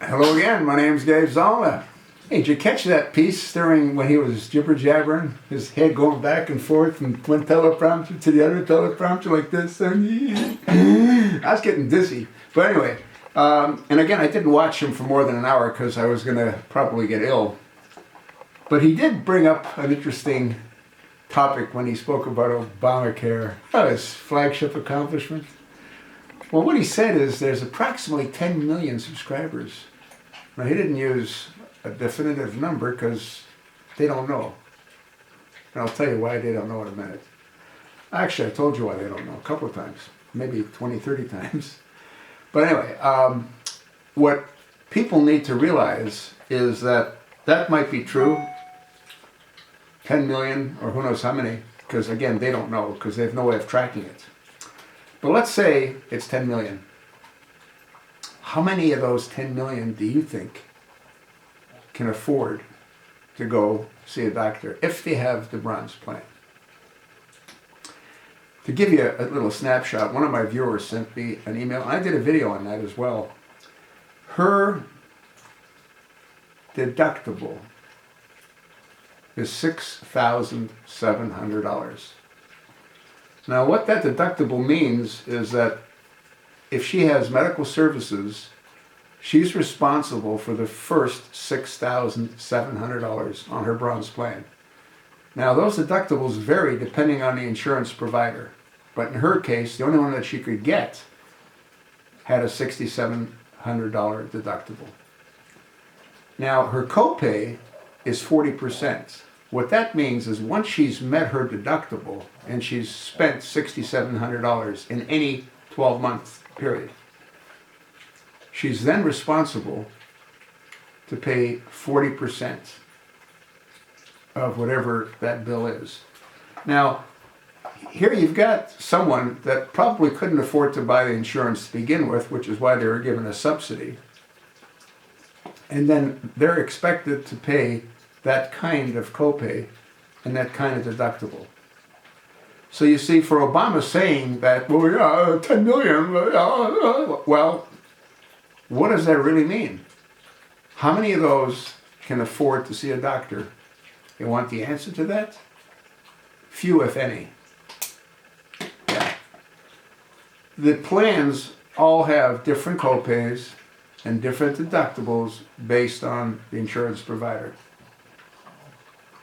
Hello again, my name's Dave Zollner. Hey, did you catch that piece during when he was jibber-jabbering? His head going back and forth from one teleprompter to the other teleprompter like this. I was getting dizzy. But anyway, and again, I didn't watch him for more than an hour because I was going to probably get ill. But he did bring up an interesting topic when he spoke about Obana-Care, his flagship accomplishment. Well, what he said is there's approximately 10 million subscribers. Now, he didn't use a definitive number because they don't know. And I'll tell you why they don't know in a minute. Actually, I told you why they don't know a couple of times, maybe 20, 30 times. But anyway, what people need to realize is that that might be true, 10 million or who knows how many, because again, they don't know because they have no way of tracking it. But let's say it's 10 million. How many of those 10 million do you think can afford to go see a doctor if they have the bronze plan? To give you a little snapshot, one of my viewers sent me an email, and I did a video on that as well. Her deductible is $6,700. Now, what that deductible means is that if she has medical services, she's responsible for the first $6,700 on her bronze plan. Now, those deductibles vary depending on the insurance provider, but in her case, the only one that she could get had a $6,700 deductible. Now, her copay is 40%. What that means is once she's met her deductible and she's spent $6,700 in any 12-month period, she's then responsible to pay 40% of whatever that bill is. Now, here you've got someone that probably couldn't afford to buy the insurance to begin with, which is why they were given a subsidy. And then they're expected to pay that kind of copay and that kind of deductible. So you see, for Obama saying that, well, yeah, 10 million, well, what does that really mean? How many of those can afford to see a doctor? You want the answer to that? Few, if any. Yeah. The plans all have different copays and different deductibles based on the insurance provider.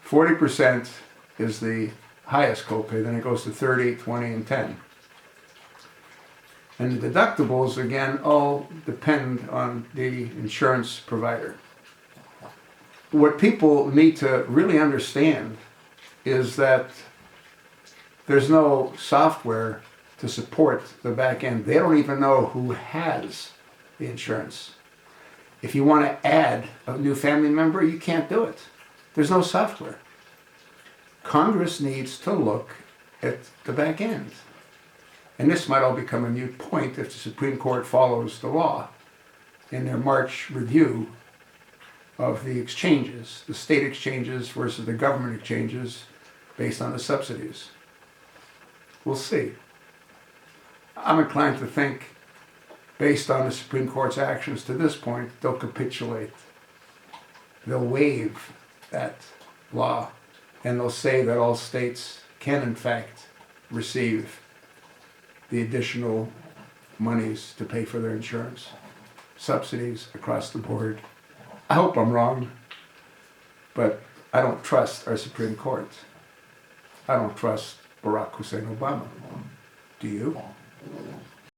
40% is the highest copay, then it goes to 30, 20, and 10. And the deductibles, again, all depend on the insurance provider. What people need to really understand is that there's no software to support the back end. They don't even know who has the insurance. If you want to add a new family member, you can't do it. There's no software. Congress needs to look at the back end. And this might all become a moot point if the Supreme Court follows the law in their March review of the exchanges, the state exchanges versus the government exchanges based on the subsidies. We'll see. I'm inclined to think, based on the Supreme Court's actions to this point, they'll capitulate. They'll waive that law, and they'll say that all states can, in fact, receive the additional monies to pay for their insurance, subsidies across the board. I hope I'm wrong, but I don't trust our Supreme Court. I don't trust Barack Hussein Obama. Do you?